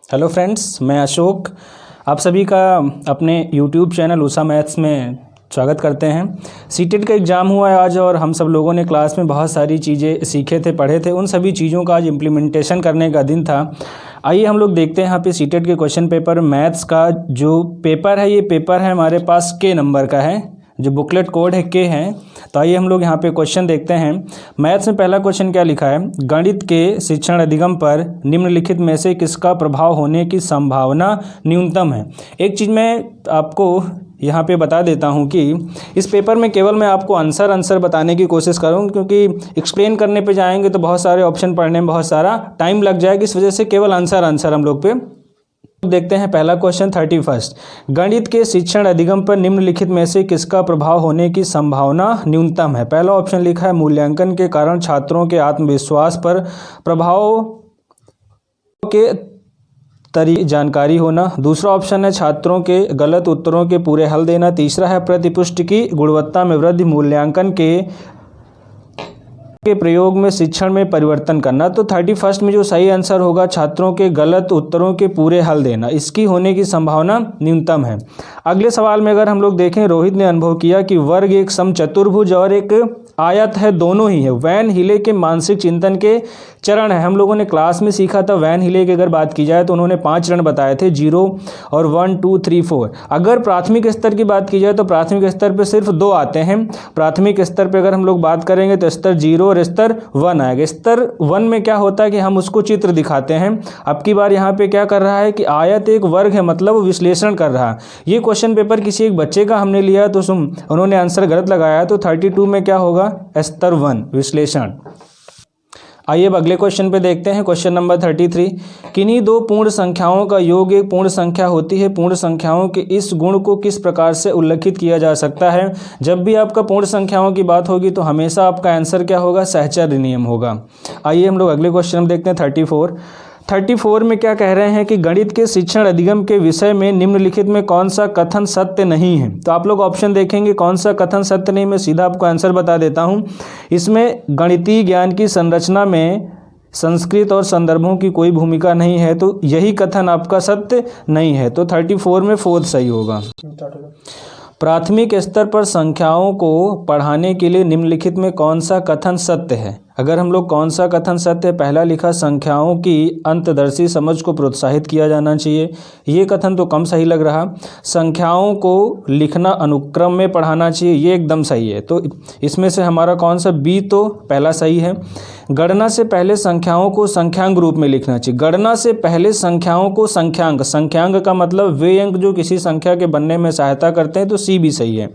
Hello friends, मैं अशोक आप सभी का अपने यूट्यूब चैनल उषा मैथ्स में स्वागत करते हैं। सीटेट का एग्ज़ाम हुआ है आज और हम सब लोगों ने क्लास में बहुत सारी चीज़ें सीखे थे, पढ़े थे। उन सभी चीज़ों का आज इम्प्लीमेंटेशन करने का दिन था। आइए हम लोग देखते हैं यहाँ पे सीटेट के क्वेश्चन पेपर मैथ्स का जो पेपर है, ये पेपर है हमारे पास के नंबर का है, जो बुकलेट कोड है के है। तो आइए हम लोग यहाँ पे क्वेश्चन देखते हैं। मैथ्स में पहला क्वेश्चन क्या लिखा है, गणित के शिक्षण अधिगम पर निम्नलिखित में से किसका प्रभाव होने की संभावना न्यूनतम है। एक चीज़ मैं आपको यहाँ पे बता देता हूँ कि इस पेपर में केवल मैं आपको आंसर बताने की कोशिश करूँ, क्योंकि एक्सप्लेन करने पे जाएंगे तो बहुत सारे ऑप्शन पढ़ने में बहुत सारा टाइम लग जाएगा। इस वजह से केवल आंसर हम लोग पे देखते हैं। पहला क्वेश्चन 31, गणित के शिक्षण अधिगम पर निम्नलिखित में से किसका प्रभाव होने की संभावना न्यूनतम है। पहला ऑप्शन लिखा है मूल्यांकन के कारण छात्रों के आत्मविश्वास पर प्रभाव के जानकारी होना। दूसरा ऑप्शन है छात्रों के गलत उत्तरों के पूरे हल देना। तीसरा है प्रतिपुष्टि की गुणवत्ता में वृद्धि, मूल्यांकन के प्रयोग में शिक्षण में परिवर्तन करना। तो 31 में जो सही आंसर होगा छात्रों के गलत उत्तरों के पूरे हल देना, इसकी होने की संभावना न्यूनतम है। अगले सवाल में अगर हम लोग देखें, रोहित ने अनुभव किया कि वर्ग एक समचतुर्भुज और एक आयत है, दोनों ही है। वैन हिले के मानसिक चिंतन के चरण है। हम लोगों ने क्लास में सीखा था वैन हिले की अगर बात की जाए तो उन्होंने 5 चरण बताए थे, 0 और 1 2 3 4। अगर प्राथमिक स्तर की बात की जाए तो प्राथमिक स्तर पे सिर्फ 2 आते हैं। प्राथमिक स्तर पे अगर हम लोग बात करेंगे तो स्तर 0 और स्तर 1 आएगा। स्तर 1 में क्या होता है कि हम उसको चित्र दिखाते हैं। अब की बार यहाँ पे क्या कर रहा है कि आयत एक वर्ग है, मतलब वो विश्लेषण कर रहा है। ये क्वेश्चन पेपर किसी एक बच्चे का हमने लिया तो उन्होंने आंसर गलत लगाया, तो 32 में क्या होगा, स्तर 1 विश्लेषण। आइए अब अगले क्वेश्चन पे देखते हैं। क्वेश्चन नंबर 33, किन्हीं दो पूर्ण संख्याओं का योग एक पूर्ण संख्या होती है। पूर्ण संख्याओं के इस गुण को किस प्रकार से उल्लेखित किया जा सकता है। जब भी आपका पूर्ण संख्याओं की बात होगी तो हमेशा आपका आंसर क्या होगा, सहचर्य नियम होगा। आइए हम लोग अगले क्वेश्चन में देखते हैं। 34 में क्या कह रहे हैं कि गणित के शिक्षण अधिगम के विषय में निम्नलिखित में कौन सा कथन सत्य नहीं है। तो आप लोग ऑप्शन देखेंगे कौन सा कथन सत्य नहीं, मैं सीधा आपको आंसर बता देता हूं। इसमें गणितीय ज्ञान की संरचना में संस्कृत और संदर्भों की कोई भूमिका नहीं है, तो यही कथन आपका सत्य नहीं है। तो 34 में 4 सही होगा। प्राथमिक स्तर पर संख्याओं को पढ़ाने के लिए निम्नलिखित में कौन सा कथन सत्य है। अगर हम लोग कौन सा कथन सत्य है, पहला लिखा संख्याओं की अंतदर्शी समझ को प्रोत्साहित किया जाना चाहिए। ये कथन तो कम सही लग रहा। संख्याओं को लिखना अनुक्रम में पढ़ाना चाहिए, ये एकदम सही है। तो इसमें से हमारा कौन सा, बी तो पहला सही है। गणना से पहले संख्याओं को संख्यांक रूप में लिखना चाहिए। गणना से पहले संख्याओं को संख्यांक का मतलब वे अंक जो किसी संख्या के बनने में सहायता करते हैं, तो सी भी सही है।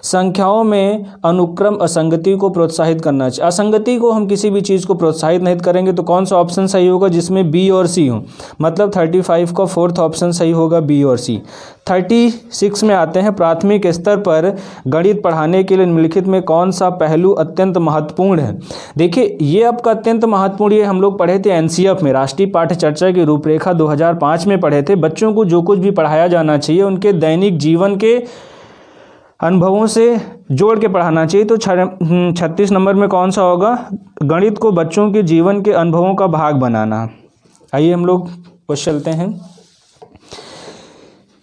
संख्याओं में अनुक्रम असंगति को प्रोत्साहित करना चाहिए। असंगति को हम किसी भी चीज़ को प्रोत्साहित नहीं करेंगे, तो कौन सा ऑप्शन सही होगा जिसमें बी और सी हो, मतलब 35 का 4th ऑप्शन सही होगा, बी और सी। 36 में आते हैं, प्राथमिक स्तर पर गणित पढ़ाने के लिए निम्नलिखित में कौन सा पहलू अत्यंत महत्वपूर्ण है। देखिए ये आपका अत्यंत महत्वपूर्ण, ये हम लोग पढ़े थे एनसीएफ में, राष्ट्रीय पाठ्यचर्या की रूपरेखा 2005 में पढ़े थे। बच्चों को जो कुछ भी पढ़ाया जाना चाहिए उनके दैनिक जीवन के अनुभवों से जोड़ के पढ़ाना चाहिए। तो 36 नंबर में कौन सा होगा, गणित को बच्चों के जीवन के अनुभवों का भाग बनाना। आइए हम लोग क्वेश्चन चलते हैं।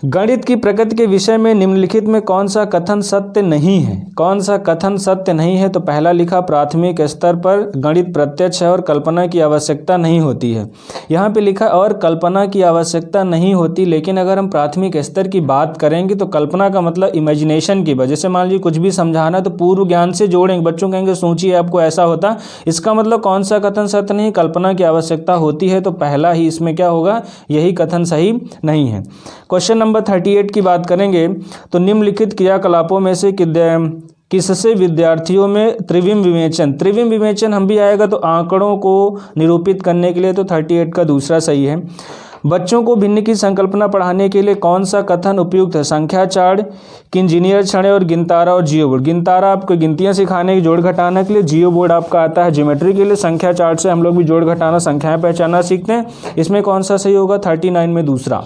गणित की प्रकृति के विषय में निम्नलिखित में कौन सा कथन सत्य नहीं है। कौन सा कथन सत्य नहीं है, तो पहला लिखा प्राथमिक स्तर पर गणित प्रत्यक्ष है और कल्पना की आवश्यकता नहीं होती है। यहाँ पे लिखा और कल्पना की आवश्यकता नहीं होती, लेकिन अगर हम प्राथमिक स्तर की बात करेंगे तो कल्पना का मतलब इमेजिनेशन की वजह से, मान लीजिए कुछ भी समझाना तो पूर्व ज्ञान से जोड़ेंगे। बच्चों कहेंगे सोचिए आपको ऐसा होता, इसका मतलब कौन सा कथन सत्य नहीं, कल्पना की आवश्यकता होती है। तो पहला ही इसमें क्या होगा, यही कथन सही नहीं है। क्वेश्चन नंबर 38 की बात करेंगे तो निम्नलिखित क्रियाकलापों में से किससे विद्यार्थियों में त्रिविम विवेचन हम भी आएगा, तो आंकड़ों को निरूपित करने के लिए, तो 38 का दूसरा सही है। बच्चों को भिन्न की संकल्पना पढ़ाने के लिए कौन सा कथन उपयुक्त है। संख्या चार्ट, इंजीनियर छड़े और गिनतारा और जियो बोर्ड। गिनतारा आपको गिनतियां सिखाने की, जोड़ घटाने के लिए, जियो बोर्ड आपका आता है ज्योमेट्री के लिए। संख्या चार्ट से हम लोग भी जोड़ घटाना संख्याएं पहचानना सीखते हैं। इसमें कौन सा सही होगा, 39 में दूसरा।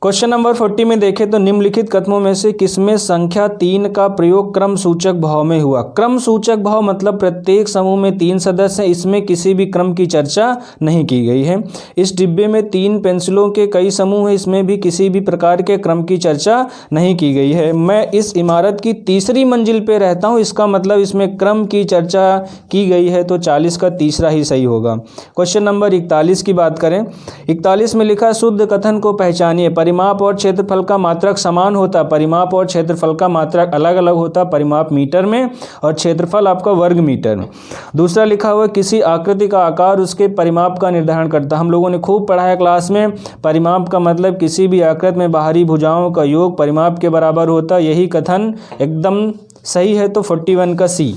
क्वेश्चन नंबर 40 में देखें तो निम्नलिखित कथनों में से किसमें संख्या 3 का प्रयोग क्रम सूचक भाव में हुआ। क्रम सूचक भाव मतलब प्रत्येक समूह में 3 सदस्य हैं, इसमें किसी भी क्रम की चर्चा नहीं की गई है। इस डिब्बे में 3 पेंसिलों के कई समूह हैं, इसमें भी किसी भी प्रकार के क्रम की चर्चा नहीं की गई है। मैं इस इमारत की तीसरी मंजिल पर रहता हूँ, इसका मतलब इसमें क्रम की चर्चा की गई है, तो 40 का तीसरा ही सही होगा। क्वेश्चन नंबर 41 की बात करें, 41 में लिखा शुद्ध कथन को पहचानिए। परिमाप और क्षेत्रफल का मात्रक समान होता, परिमाप और क्षेत्रफल का मात्रक अलग अलग होता, परिमाप मीटर में और क्षेत्रफल आपका वर्ग मीटर में। दूसरा लिखा हुआ किसी आकृति का आकार उसके परिमाप का निर्धारण करता। हम लोगों ने खूब पढ़ा है क्लास में, परिमाप का मतलब किसी भी आकृति में बाहरी भुजाओं का योग परिमाप के बराबर होता। यही कथन एकदम सही है, तो 41 का सी।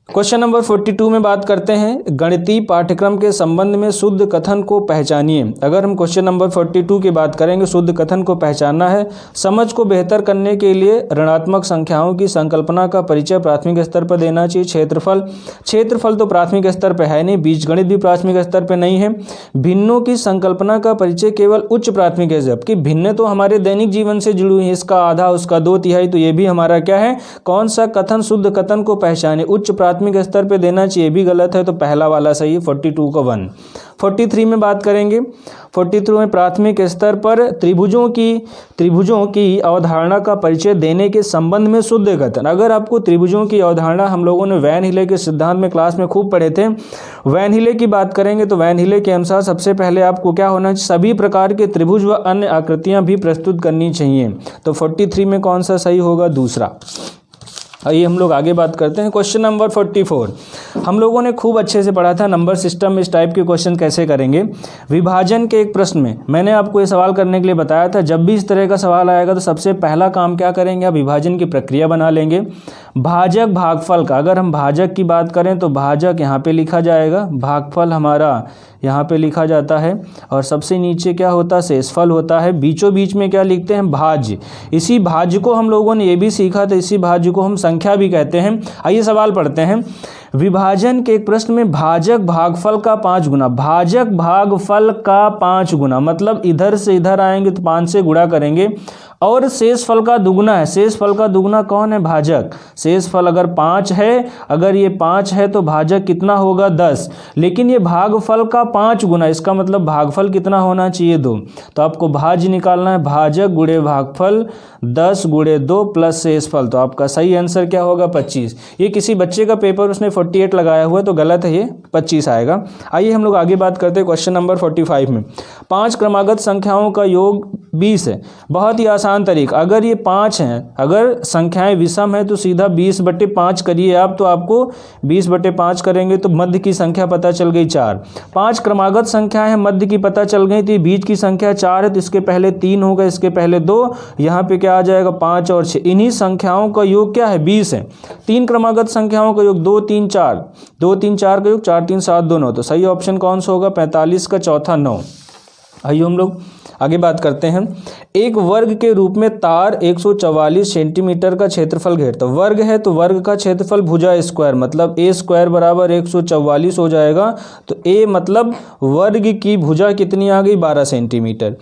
क्वेश्चन नंबर 42 में बात करते हैं गणितीय पाठ्यक्रम के संबंध में शुद्ध कथन को पहचानिए। अगर हम क्वेश्चन नंबर 42 की बात करेंगे, शुद्ध कथन को पहचानना है। समझ को बेहतर करने के लिए ऋणात्मक संख्याओं की संकल्पना का परिचय प्राथमिक स्तर पर देना चाहिए। क्षेत्रफल तो प्राथमिक स्तर पर है नहीं, बीजगणित भी प्राथमिक स्तर पर नहीं है। भिन्नों की संकल्पना का परिचय केवल उच्च प्राथमिक है, जबकि भिन्न तो हमारे दैनिक जीवन से जुड़ी हुई है, इसका आधा उसका 2/3, तो ये भी हमारा क्या है, कौन सा कथन शुद्ध कथन को पहचाने, उच्च प्राथमिक स्तर पे देना चाहिए, भी गलत है, तो पहला वाला सही है, 42 का 1। 43 में बात करेंगे, 43 में प्राथमिक स्तर पर त्रिभुजों की अवधारणा का परिचय देने के संबंध में शुद्ध कथन। अगर आपको त्रिभुजों की अवधारणा हम लोगों ने वैन हिले के सिद्धांत में क्लास में खूब पढ़े थे, वैन हिले की बात करेंगे तो वैन हिले के अनुसार सबसे पहले आपको क्या होना चाहिए, सभी प्रकार के त्रिभुज व अन्य आकृतियां भी प्रस्तुत करनी चाहिए। तो 43 में कौन सा सही होगा, दूसरा। आइए हम लोग आगे बात करते हैं। क्वेश्चन नंबर 44 हम लोगों ने खूब अच्छे से पढ़ा था, नंबर सिस्टम में इस टाइप के क्वेश्चन कैसे करेंगे। विभाजन के एक प्रश्न में मैंने आपको ये सवाल करने के लिए बताया था, जब भी इस तरह का सवाल आएगा तो सबसे पहला काम क्या करेंगे, आप विभाजन की प्रक्रिया बना लेंगे। भाजक भागफल का, अगर हम भाजक की बात करें तो भाजक यहाँ पे लिखा जाएगा, भागफल हमारा यहाँ पे लिखा जाता है, और सबसे नीचे क्या होता है, शेषफल होता है। बीचों बीच में क्या लिखते हैं, भाज्य। इसी भाज्य को हम लोगों ने ये भी सीखा था, इसी भाज्य को हम संख्या भी कहते हैं। आइए सवाल पढ़ते हैं। विभाजन के एक प्रश्न में भाजक भागफल का 5 गुना, भाजक भागफल का 5 गुना मतलब इधर से इधर आएंगे तो 5 से गुणा करेंगे, और शेषफल का दुगुना है। शेषफल का दुगुना कौन है, भाजक। शेषफल अगर 5 है, अगर ये 5 है तो भाजक कितना होगा, 10। लेकिन ये भागफल का 5 गुना, इसका मतलब भागफल कितना होना चाहिए, 2। तो आपको भाज्य निकालना है, भाजक गुणे भागफल 10 गुणे 2 प्लस शेषफल, तो आपका सही आंसर क्या होगा, 25। ये किसी बच्चे का पेपर उसने 48 लगाया हुआ है, तो गलत है, ये 25 आएगा। आइए हम लोग आगे बात करते हैं। क्वेश्चन नंबर 45 में 5 क्रमागत संख्याओं का योग 20 है। बहुत ही आसान तरीका, अगर ये 5 हैं, अगर संख्याएं विषम है तो सीधा 20/5 करिए आप, तो आपको 20/5 करेंगे तो मध्य की संख्या पता चल गई 4। 5 क्रमागत संख्याएं हैं, मध्य की पता चल गई, तो बीच की संख्या 4 है, तो इसके पहले 3 होगा, इसके पहले 2, यहाँ पे क्या आ जाएगा 5 और 6। इन्हीं संख्याओं का योग क्या है, 20 है। 3 क्रमागत संख्याओं का योग 2 3 4, 2 3 4 का योग 4 3 7 2 9, तो सही ऑप्शन कौन सा होगा, 45 का चौथा 9। आइए हम लोग आगे बात करते हैं। एक वर्ग के रूप में तार 144 सेंटीमीटर का क्षेत्रफल घेरता। वर्ग है तो वर्ग का क्षेत्रफल भुजा स्क्वायर, मतलब ए स्क्वायर बराबर 144 हो जाएगा। तो ए मतलब वर्ग की भुजा कितनी आ गई, 12 सेंटीमीटर।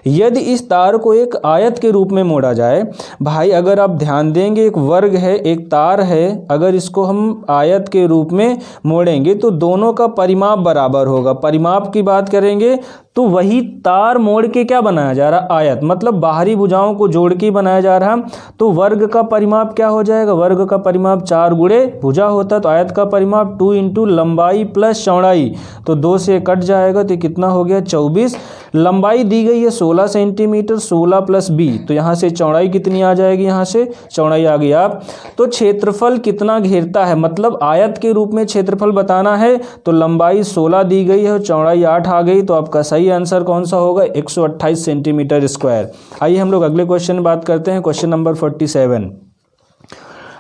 यदि इस तार को एक आयत के रूप में मोड़ा जाए, भाई अगर आप ध्यान देंगे, एक वर्ग है एक तार है, अगर इसको हम आयत के रूप में मोड़ेंगे तो दोनों का परिमाप बराबर होगा। परिमाप की बात करेंगे तो वही तार मोड़ के क्या बनाया जा रहा, आयत, मतलब बाहरी भुजाओं को जोड़ के बनाया जा रहा। तो वर्ग का परिमाप क्या हो जाएगा, वर्ग का परिमाप 4 गुणे भुजा होता है, तो आयत का परिमाप 2 इंटू लंबाई प्लस चौड़ाई, तो 2 से कट जाएगा, तो कितना हो गया 24। लंबाई दी गई है 16 सेंटीमीटर, 16 प्लस b, तो यहाँ से चौड़ाई कितनी आ जाएगी, यहाँ से चौड़ाई आ गई आप। तो क्षेत्रफल कितना घेरता है, मतलब आयत के रूप में क्षेत्रफल बताना है, तो लंबाई 16 दी गई है और चौड़ाई 8 आ गई, तो आपका सही आंसर कौन सा होगा, 128 सेंटीमीटर स्क्वायर। आइए हम लोग अगले क्वेश्चन में बात करते हैं। Question number 47।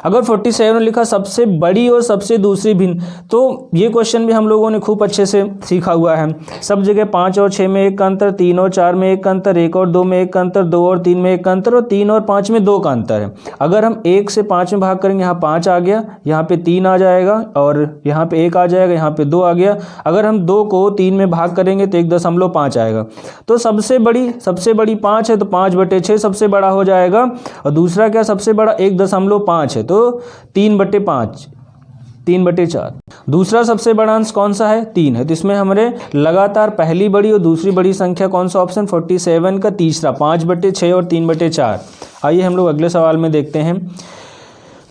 अगर 47 लिखा सबसे बड़ी और सबसे दूसरी भिन्न, तो ये क्वेश्चन भी हम लोगों ने खूब अच्छे से सीखा हुआ है। सब जगह 5 और 6 में 1 का अंतर, 3 और 4 में 1 का अंतर, 1 और 2 में 1 का अंतर, 2 और 3 में 1 का अंतर, और 3 और 5 में 2 का अंतर है। अगर हम 1 से 5 में भाग करेंगे, यहाँ 5 आ गया, यहाँ पे 3 आ जाएगा, और यहाँ पे 1 आ जाएगा, यहाँ पे 2 आ गया। अगर हम 2 को 3 में भाग करेंगे तो 1.5 आएगा। तो सबसे बड़ी 5 है, तो 5/6 सबसे बड़ा हो जाएगा। और दूसरा क्या सबसे बड़ा 1.5 है, तो 3/5, 3/4। दूसरा सबसे बड़ा अंश कौन सा है? 3 है। तो इसमें हमारे लगातार पहली बड़ी और दूसरी बड़ी संख्या कौन सा ऑप्शन? 47 का तीसरा, 5/6 और 3/4। आइए हम लोग अगले सवाल में देखते हैं।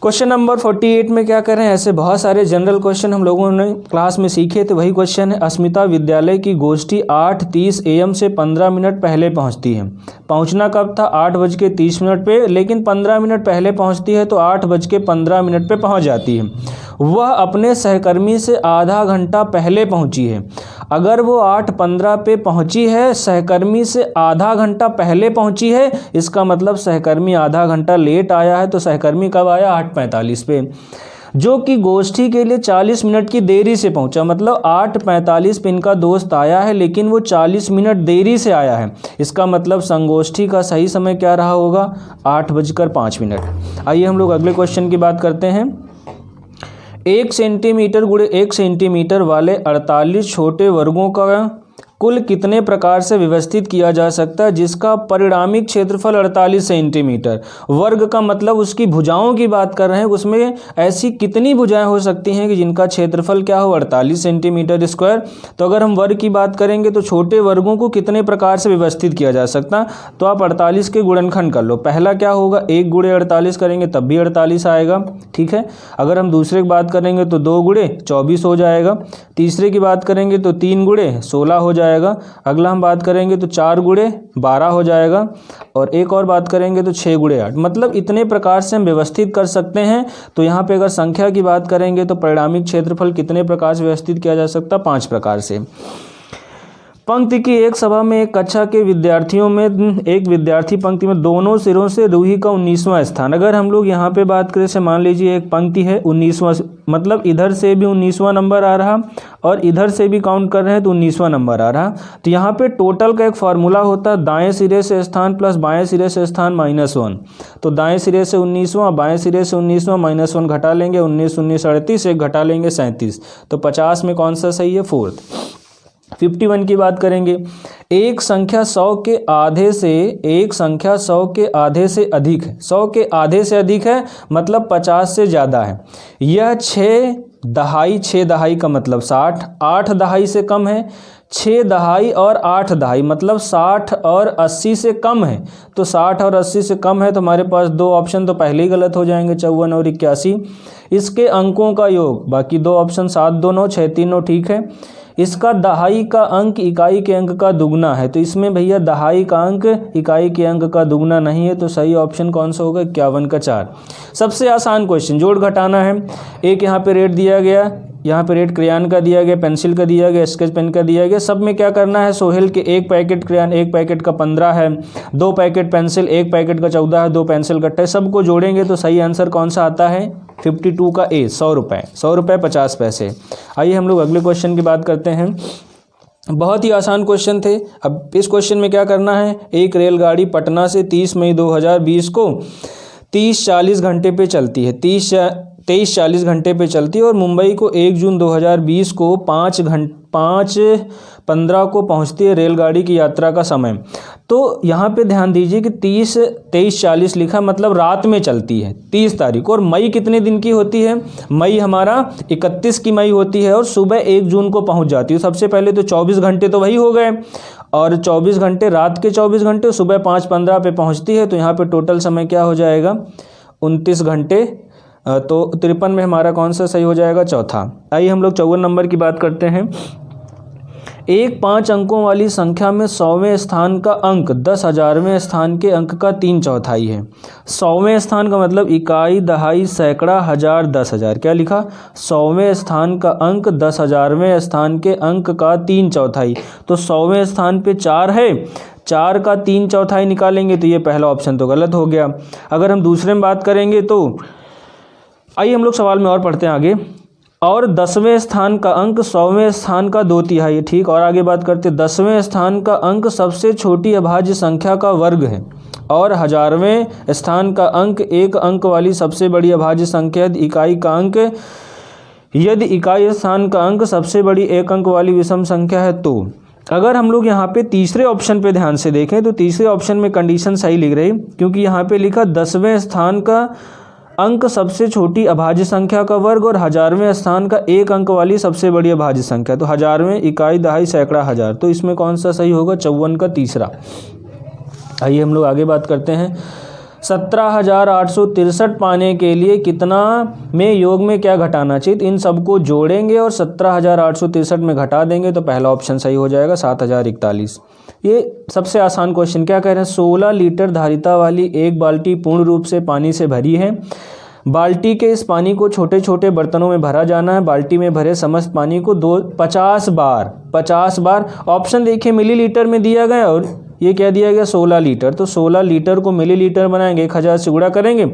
क्वेश्चन नंबर 48 में क्या करें, ऐसे बहुत सारे जनरल क्वेश्चन हम लोगों ने क्लास में सीखे थे, वही क्वेश्चन है। अस्मिता विद्यालय की गोष्ठी 8:30 AM से 15 मिनट पहले पहुंचती है। पहुंचना कब था? 8:30 पे, लेकिन 15 मिनट पहले पहुंचती है तो 8:15 पे पहुंच जाती है। वह अपने सहकर्मी से आधा घंटा पहले पहुंची है। अगर वो 8:15 पे पहुंची है, सहकर्मी से आधा घंटा पहले पहुंची है, इसका मतलब सहकर्मी आधा घंटा लेट आया है। तो सहकर्मी कब आया? 8:45 पे। जो कि गोष्ठी के लिए 40 मिनट की देरी से पहुंचा, मतलब 8:45 पे इनका दोस्त आया है, लेकिन वो 40 मिनट देरी से आया है। इसका मतलब संगोष्ठी का सही समय क्या रहा होगा? 8:05। आइए हम लोग अगले क्वेश्चन की बात करते हैं। 1 सेंटीमीटर गुणे 1 सेंटीमीटर वाले 48 छोटे वर्गों का कुल कितने प्रकार से व्यवस्थित किया जा सकता है, जिसका परिणामिक क्षेत्रफल 48 सेंटीमीटर? वर्ग का मतलब उसकी भुजाओं की बात कर रहे हैं, उसमें ऐसी कितनी भुजाएं हो सकती हैं कि जिनका क्षेत्रफल क्या हो? 48 सेंटीमीटर स्क्वायर। तो अगर हम वर्ग की बात करेंगे तो छोटे वर्गों को कितने प्रकार से व्यवस्थित किया जा सकता, तो आप 48 के गुणनखंड कर लो। पहला क्या होगा? 1 गुणे 48 करेंगे तब भी 48 आएगा, ठीक है। अगर हम दूसरे की बात करेंगे तो 2 गुणे 24 हो जाएगा। तीसरे की बात करेंगे तो 3 गुणे 16 हो जाएगा। अगला हम बात करेंगे तो 4 गुणे 12 हो जाएगा, और एक और बात करेंगे तो 6 गुणे 8। मतलब इतने प्रकार से हम व्यवस्थित कर सकते हैं। तो यहाँ पे अगर संख्या की बात करेंगे तो परिणामिक क्षेत्रफल कितने प्रकार से व्यवस्थित किया जा सकता? 5 प्रकार से। पंक्ति की एक सभा में एक कक्षा के विद्यार्थियों में एक विद्यार्थी पंक्ति में दोनों सिरों से रूही का 19वां स्थान। अगर हम लोग यहाँ पे बात करें, से मान लीजिए एक पंक्ति है 19वां, मतलब इधर से भी 19वां नंबर आ रहा और इधर से भी काउंट कर रहे हैं तो 19वां नंबर आ रहा। तो यहाँ पे टोटल का एक फार्मूला होता है, दाएं सिरे से स्थान प्लस बाएं सिरे से स्थान -1। तो दाएं सिरे से 19वां, बाएं सिरे से 19वां, -1 घटा लेंगे, 19 19 38, एक घटा लेंगे 37। तो 50 में कौन सा सही है? 4th। 51 की बात करेंगे। एक संख्या 100 के आधे से अधिक है। 100 के आधे से अधिक है मतलब 50 से ज़्यादा है। यह 6 दहाई का मतलब 60, 8 दहाई से कम है। 6 दहाई और 8 दहाई मतलब 60 और 80 से कम है। तो 60 और 80 से कम है तो हमारे पास 2 ऑप्शन तो पहले ही गलत हो जाएंगे, 54 और 81। इसके अंकों का योग, बाकी 2 ऑप्शन 7 2 9 6 3 9 ठीक है। इसका दहाई का अंक इकाई के अंक का दुगना है। तो इसमें भैया दहाई का अंक इकाई के अंक का दुगना नहीं है, तो सही ऑप्शन कौन सा होगा? 51 का 4। सबसे आसान क्वेश्चन, जोड़ घटाना है। एक यहाँ पे रेट दिया गया, यहाँ पे रेट क्रेयन का दिया गया, पेंसिल का दिया गया, स्केच पेन का दिया गया। सब में क्या करना है? सोहेल के 1 पैकेट क्रेयन, 1 पैकेट का 15 है, 2 पैकेट पेंसिल, 1 पैकेट का 14 है, 2 पेंसिल कट्टे, सबको जोड़ेंगे तो सही आंसर कौन सा आता है? 52 का A, 100 रुपये, 100 रुपये 50 पैसे। आइए हम लोग अगले क्वेश्चन की बात करते हैं। बहुत ही आसान क्वेश्चन थे। अब इस क्वेश्चन में क्या करना है? एक रेलगाड़ी पटना से 30 मई 2020 को 30-40 घंटे पे चलती है, 23-40 घंटे पे चलती है, और मुंबई को 1 जून 2020 को 5:15 को पहुंचती है रेलगाड़ी की यात्रा का समय। तो यहाँ पे ध्यान दीजिए कि 23-40 लिखा, मतलब रात में चलती है 30 तारीख को। और मई कितने दिन की होती है? मई हमारा 31 की मई होती है, और सुबह 1 जून को पहुँच जाती है। सबसे पहले तो 24 घंटे तो वही हो गए, और 24 घंटे रात के 24 घंटे, सुबह 5:15 पे पहुँचती है। तो यहाँ पे टोटल समय क्या हो जाएगा? 29 घंटे। तो 53 में हमारा कौन सा सही हो जाएगा? चौथा। आइए हम लोग 54 नंबर की बात करते हैं। एक 5 अंकों वाली संख्या में 100वें स्थान का अंक 10,000वें स्थान के अंक का 3/4 है। 100वें स्थान का मतलब इकाई, दहाई, सैकड़ा, हजार, 10,000। क्या लिखा? 100वें स्थान का अंक 10,000वें स्थान के अंक का 3/4। तो 100वें स्थान पे 4 है, 4 का 3/4 निकालेंगे तो ये पहला ऑप्शन तो गलत हो गया। अगर हम दूसरे में बात करेंगे तो आइए हम लोग सवाल में और पढ़ते हैं आगे। और 10वें स्थान का अंक 100वें स्थान का 2/3, ठीक। और आगे बात करते हैं 10वें स्थान का अंक सबसे छोटी अभाज्य संख्या का वर्ग है और 1000वें स्थान का अंक एक अंक वाली सबसे बड़ी अभाज्य संख्या इकाई का अंक, यदि इकाई स्थान का अंक सबसे बड़ी एक अंक वाली विषम संख्या है तो। अगर हम लोग यहाँ पे तीसरे ऑप्शन पे ध्यान से देखें तो तीसरे ऑप्शन में कंडीशन सही लिख रही, क्योंकि यहाँ पे लिखा 10वें स्थान का अंक सबसे छोटी अभाज्य संख्या का वर्ग और 1000वें स्थान का एक अंक वाली सबसे बड़ी अभाज्य संख्या, तो 1000वें इकाई दहाई सैकड़ा हजार, तो इसमें कौन सा सही होगा? 54 का तीसरा। आइए हम लोग आगे बात करते हैं। 17,863 पाने के लिए कितना में योग में क्या घटाना चाहिए? इन सबको जोड़ेंगे और 17,863 में घटा देंगे तो पहला ऑप्शन सही हो जाएगा 7,041। ये सबसे आसान क्वेश्चन। क्या कह रहे हैं? 16 लीटर धारिता वाली एक बाल्टी पूर्ण रूप से पानी से भरी है। बाल्टी के इस पानी को छोटे छोटे बर्तनों में भरा जाना है। बाल्टी में भरे समस्त पानी को 50 बार ऑप्शन देखिए मिलीलीटर में दिया गया और ये क्या दिया गया? 16 लीटर। तो 16 लीटर को मिलीलीटर बनाएंगे, 1000 से गुणा करेंगे,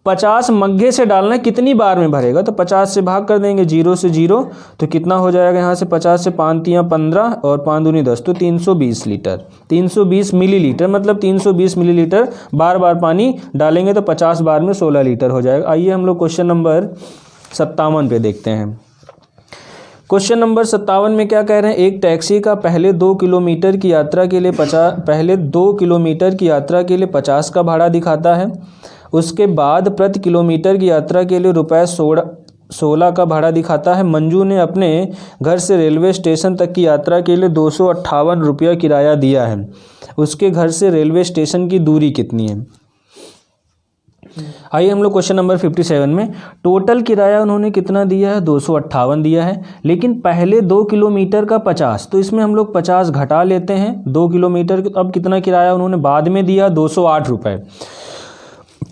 50 मग्गे से डालना है, कितनी बार में भरेगा? तो 50 से भाग कर देंगे, 0 से 0, तो कितना हो जाएगा यहाँ से? 50 से 5 तियाँ 15 और 5 दूनी 10, तो 320 लीटर, 320 मिलीलीटर, मतलब 320 मिलीलीटर बार बार पानी डालेंगे तो 50 बार में 16 लीटर हो जाएगा। आइए हम लोग क्वेश्चन नंबर 57 पे देखते हैं। क्वेश्चन नंबर 57 में क्या कह रहे हैं? एक टैक्सी का पहले 2 किलोमीटर की यात्रा के लिए 50 का भाड़ा दिखाता है। उसके बाद प्रति किलोमीटर की यात्रा के लिए रुपये 16 का भाड़ा दिखाता है। मंजू ने अपने घर से रेलवे स्टेशन तक की यात्रा के लिए 258 रुपया किराया दिया है। उसके घर से रेलवे स्टेशन की दूरी कितनी है? आइए हम लोग क्वेश्चन नंबर 57 में, टोटल किराया उन्होंने कितना दिया है? 258 दिया है, लेकिन पहले 2 किलोमीटर का 50, तो इसमें हम लोग 50 घटा लेते हैं 2 किलोमीटर। अब कितना किराया उन्होंने बाद में दिया? 208 रुपये।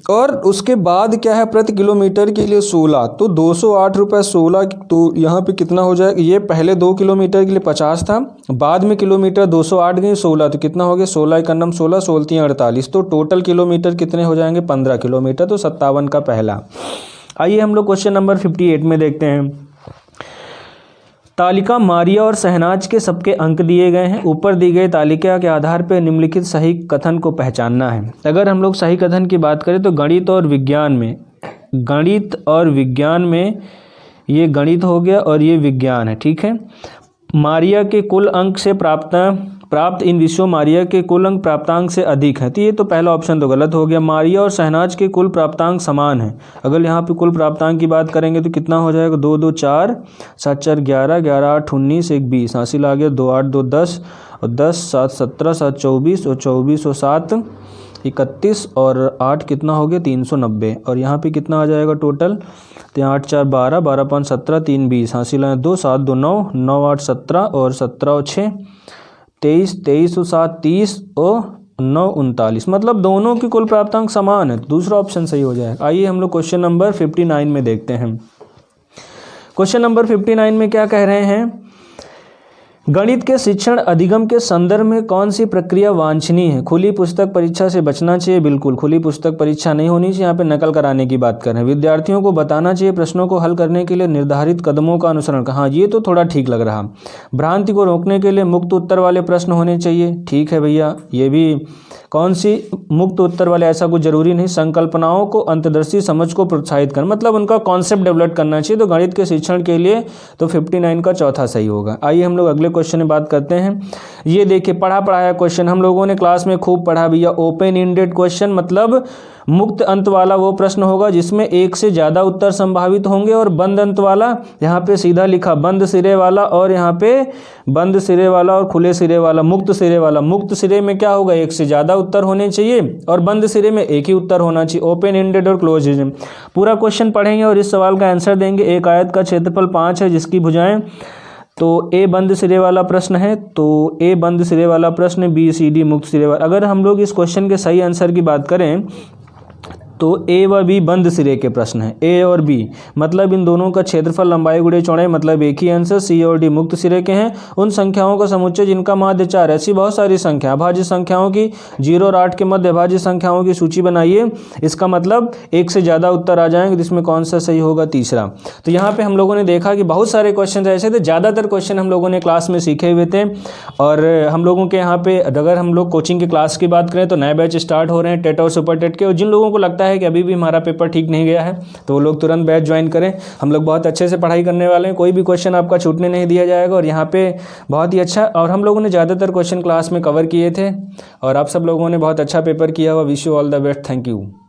और उसके बाद क्या है? प्रति किलोमीटर के लिए 16, तो 208 रुपये 16, तो यहाँ पे कितना हो जाएगा? ये पहले 2 किलोमीटर के लिए 50 था, बाद में किलोमीटर 208 गए 16, तो कितना हो गया? 16 का नम 16, 16 48, तो टोटल किलोमीटर कितने हो जाएंगे? 15 किलोमीटर, तो 57 का पहला। आइए हम लोग क्वेश्चन नंबर 58 में देखते हैं। तालिका मारिया और शहनाज के सबके अंक दिए गए हैं। ऊपर दी गई तालिका के आधार पर निम्नलिखित सही कथन को पहचानना है। अगर हम लोग सही कथन की बात करें तो गणित और विज्ञान में ये गणित हो गया और ये विज्ञान है, ठीक है। मारिया के कुल अंक से प्राप्त इन विषयों मारिया के कुल अंक प्राप्तांक से अधिक हैं, तो ये तो पहला ऑप्शन तो गलत हो गया। मारिया और शहनाज के कुल प्राप्तांक समान हैं। अगर यहाँ पे कुल प्राप्तांक की बात करेंगे तो कितना हो जाएगा? 2 2 4, 7 4 11, 11 8 19, 1 20, हासिल आ गया 2 8 2 10 और 10 7 17, 7 24 और 24 और 7 31 और 8 कितना हो गया? 390। और यहाँ पे कितना आ जाएगा टोटल? तो 8 4 12, 12 5 17, 3 20, हासिल आए 2 7 2 9, 9 8 17 और 17 और 6 23, 23 और 7 30 और 9 39, मतलब दोनों की कुल प्राप्तांक समान है, दूसरा ऑप्शन सही हो जाएगा। आइए हम लोग क्वेश्चन नंबर 59 में देखते हैं। क्वेश्चन नंबर 59 में क्या कह रहे हैं? गणित के शिक्षण अधिगम के संदर्भ में कौन सी प्रक्रिया वांछनीय है? खुली पुस्तक परीक्षा से बचना चाहिए। बिल्कुल खुली पुस्तक परीक्षा नहीं होनी चाहिए, यहाँ पे नकल कराने की बात कर रहे हैं। विद्यार्थियों को बताना चाहिए प्रश्नों को हल करने के लिए निर्धारित कदमों का अनुसरण। हाँ, ये तो थोड़ा ठीक लग रहा। भ्रांति को रोकने के लिए मुक्त उत्तर वाले प्रश्न होने चाहिए। ठीक है भैया, ये भी कौन सी मुक्त उत्तर वाले, ऐसा कुछ जरूरी नहीं। संकल्पनाओं को अंतर्दृष्टि समझ को प्रोत्साहित करना, मतलब उनका कॉन्सेप्ट डेवलप करना चाहिए। तो गणित के शिक्षण के लिए तो 59 का चौथा सही होगा। आइए हम लोग अगले क्वेश्चन में बात करते हैं। ये देखिए पढ़ाया क्वेश्चन हम लोगों ने क्लास में खूब पढ़ा भैया। ओपन एंडेड क्वेश्चन मतलब मुक्त अंत वाला वो प्रश्न होगा जिसमें एक से ज़्यादा उत्तर संभावित होंगे, और बंद अंत वाला यहाँ पे सीधा लिखा बंद सिरे वाला, और यहाँ पे बंद सिरे वाला और खुले सिरे वाला, मुक्त सिरे वाला। मुक्त सिरे में क्या होगा? एक से ज़्यादा उत्तर होने चाहिए, और बंद सिरे में एक ही उत्तर होना चाहिए। ओपन एंडेड और क्लोज एंडेड। पूरा क्वेश्चन पढ़ेंगे और इस सवाल का आंसर देंगे। एक आयत का क्षेत्रफल 5 है जिसकी भुजाएं, तो ए बंद सिरे वाला प्रश्न है, तो ए बंद सिरे वाला प्रश्न, बी सी डी मुक्त सिरे वाला। अगर हम लोग इस क्वेश्चन के सही आंसर की बात करें तो ए व बी बंद सिरे के प्रश्न हैं। ए और बी मतलब इन दोनों का क्षेत्रफल, लंबाई गुणे चौड़ाई, मतलब एक ही आंसर। सी और डी मुक्त सिरे के हैं। उन संख्याओं का समुच्चय जिनका माध्य 4, ऐसी बहुत सारी संख्या, अभाज्य संख्याओं की 0 और 8 के मध्य अभाज्य संख्याओं की सूची बनाइए। इसका मतलब एक से ज़्यादा उत्तर आ जाएंगे, जिसमें कौन सा सही होगा? तीसरा। तो यहाँ पे हम लोगों ने देखा कि बहुत सारे क्वेश्चन ऐसे थे, ज़्यादातर क्वेश्चन हम लोगों ने क्लास में सीखे हुए थे। और हम लोगों के यहाँ पे अगर हम लोग कोचिंग की क्लास की बात करें तो नए बैच स्टार्ट हो रहे हैं टेट और सुपर टेट के। और जिन लोगों को लगता है कि अभी भी हमारा पेपर ठीक नहीं गया है तो वो लोग तुरंत बैच ज्वाइन करें। हम लोग बहुत अच्छे से पढ़ाई करने वाले हैं, कोई भी क्वेश्चन आपका छूटने नहीं दिया जाएगा। और यहाँ पे बहुत ही अच्छा, और हम लोगों ने ज़्यादातर क्वेश्चन क्लास में कवर किए थे और आप सब लोगों ने बहुत अच्छा पेपर किया हुआ। Wish you all the best. Thank you.